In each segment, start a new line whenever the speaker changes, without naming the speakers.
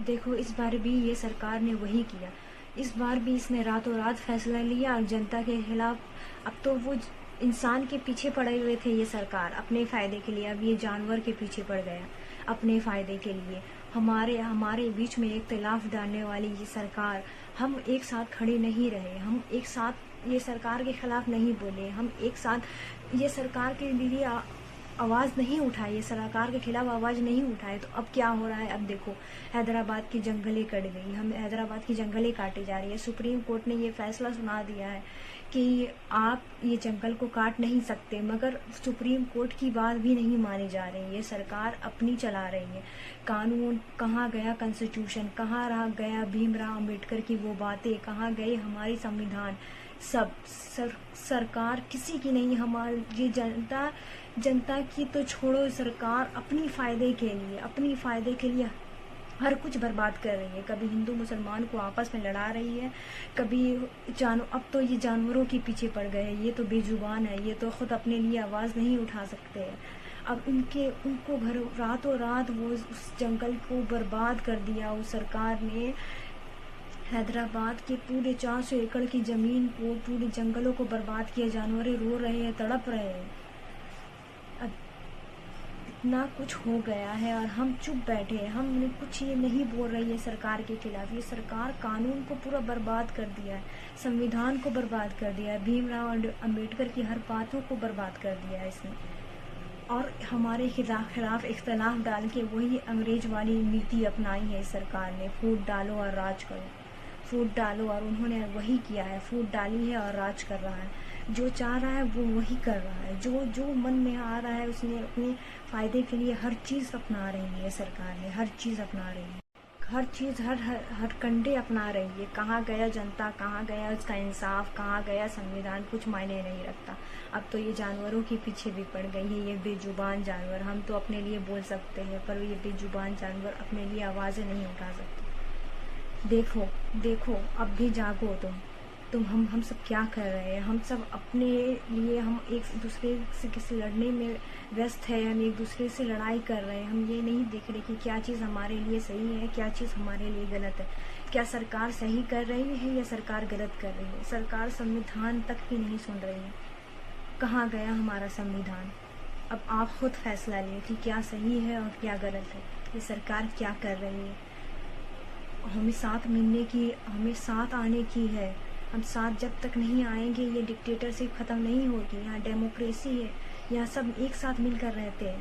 دیکھو اس بار بھی یہ سرکار نے وہی کیا، اس بار بھی اس نے راتوں رات فیصلہ لیا اور جنتا کے خلاف۔ اب تو وہ انسان کے پیچھے پڑے ہوئے تھے یہ سرکار اپنے فائدے کے لیے، اب یہ جانور کے پیچھے پڑ گیا اپنے فائدے کے لیے۔ ہمارے بیچ میں اختلاف ڈالنے والی یہ سرکار، ہم ایک ساتھ کھڑے نہیں رہے، ہم ایک ساتھ یہ سرکار کے خلاف نہیں بولے، ہم ایک ساتھ یہ سرکار کے لیے آواز نہیں اٹھائی، یہ سرکار کے خلاف آواز نہیں اٹھائے، تو اب کیا ہو رہا ہے؟ اب دیکھو حیدرآباد کی جنگلیں کٹ گئی، ہم حیدرآباد کی جنگلیں کاٹی جا رہی ہے۔ سپریم کورٹ نے یہ فیصلہ سنا دیا ہے کہ آپ یہ جنگل کو کاٹ نہیں سکتے، مگر سپریم کورٹ کی بات بھی نہیں مانی جا رہی، یہ سرکار اپنی چلا رہی ہے قانون۔ کہاں گیا کنسٹیٹیوشن، کہاں رہ گیا بھیم راؤ امبیڈکر کی وہ باتیں، کہاں گئی ہماری سمویدھان؟ سب سرکار کسی کی نہیں، ہماری یہ جنتا کی تو چھوڑو، سرکار اپنی فائدے کے لیے ہر کچھ برباد کر رہی ہے۔ کبھی ہندو مسلمان کو آپس میں لڑا رہی ہے، کبھی اب تو یہ جانوروں کے پیچھے پڑ گئے ہیں، یہ تو بے زبان ہے، یہ تو خود اپنے لیے آواز نہیں اٹھا سکتے ہیں۔ اب ان کو راتوں رات وہ اس جنگل کو برباد کر دیا اس سرکار نے۔ حیدرآباد کے پورے 400 ایکڑ کی زمین کو، پورے جنگلوں کو برباد کیا، جانور رو رہے ہیں، تڑپ رہے ہیں۔ اب اتنا کچھ ہو گیا ہے اور ہم چپ بیٹھے ہیں، ہم نے کچھ یہ نہیں بول رہی ہے سرکار کے خلاف۔ یہ سرکار قانون کو پورا برباد کر دیا ہے، سمویدھان کو برباد کر دیا ہے، بھیم راؤ امبیڈکر کی ہر باتوں کو برباد کر دیا ہے اس نے، اور ہمارے خلاف اختلاف ڈال کے وہی انگریز والی نیتی اپنائی ہے اس سرکار نے، پھوٹ ڈالو اور راج کرو، پھوٹ ڈالو، اور انہوں نے وہی کیا ہے، پھوٹ ڈالی ہے اور راج کر رہا ہے۔ جو چاہ رہا ہے وہ وہی کر رہا ہے، جو من میں آ رہا ہے اس نے اپنے فائدے کے لیے ہر چیز اپنا رہی ہے سرکار نے، ہر چیز اپنا رہی ہے، ہر چیز، ہر کنڈے اپنا رہی ہے۔ کہاں گیا جنتا، کہاں گیا اس کا انصاف، کہاں گیا سمویدھان؟ کچھ معنی نہیں رکھتا۔ اب تو یہ جانوروں کے پیچھے بھی پڑ گئی ہے، یہ بے زبان جانور۔ ہم تو اپنے لیے بول سکتے ہیں پر یہ بے زبان جانور اپنے لیے آوازیں نہیں اٹھا سکتے۔ دیکھو اب بھی جاگو تم ہم سب کیا کر رہے ہیں؟ ہم سب اپنے لیے، ہم ایک دوسرے سے لڑنے میں ویست ہے، ہم ایک دوسرے سے لڑائی کر رہے ہیں، ہم یہ نہیں دیکھ رہے کہ کیا چیز ہمارے لیے صحیح ہے، کیا چیز ہمارے لیے غلط ہے، کیا سرکار صحیح کر رہی ہے یا سرکار غلط کر رہی ہے۔ سرکار سمویدھان تک بھی نہیں سن رہی ہے، کہاں گیا ہمارا سمویدھان؟ اب آپ خود فیصلہ لیں کہ کیا صحیح ہے اور کیا غلط ہے، یہ سرکار کیا کر رہی ہے۔ ہمیں ساتھ ملنے کی، ہمیں ساتھ آنے کی ہے، ہم ساتھ جب تک نہیں آئیں گے یہ ڈکٹیٹرشپ ختم نہیں ہوگی۔ یہاں ڈیموکریسی ہے، یہاں سب ایک ساتھ مل کر رہتے ہیں۔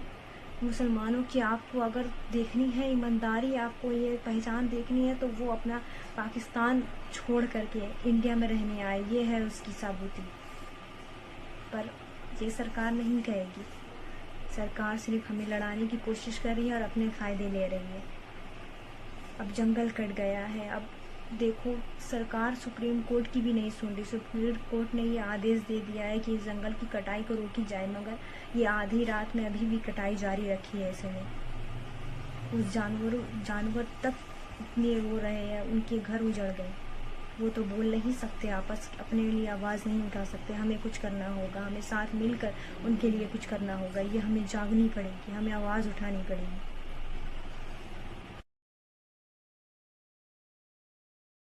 مسلمانوں کی آپ کو اگر دیکھنی ہے ایمانداری، آپ کو یہ پہچان دیکھنی ہے تو وہ اپنا پاکستان چھوڑ کر کے انڈیا میں رہنے آئے، یہ ہے اس کی ثابوتی۔ پر یہ سرکار نہیں کہے گی، سرکار صرف ہمیں لڑانے کی کوشش کر رہی ہے اور اپنے فائدے لے رہی ہے۔ اب جنگل کٹ گیا ہے، اب دیکھو سرکار سپریم کورٹ کی بھی نہیں سن رہی۔ سپریم کورٹ نے یہ آدیش دے دیا ہے کہ اس جنگل کی کٹائی کو روکی جائے، مگر یہ آدھی رات میں ابھی بھی کٹائی جاری رکھی ہے اس نے۔ اس جانور تک اتنے رو رہے ہیں، ان کے گھر اجڑ گئے، وہ تو بول نہیں سکتے، اپنے لیے آواز نہیں اٹھا سکتے۔ ہمیں کچھ کرنا ہوگا، ہمیں ساتھ مل کر ان کے لیے کچھ کرنا ہوگا، یہ ہمیں جاگنی پڑے گی، ہمیں آواز اٹھانی پڑے گی۔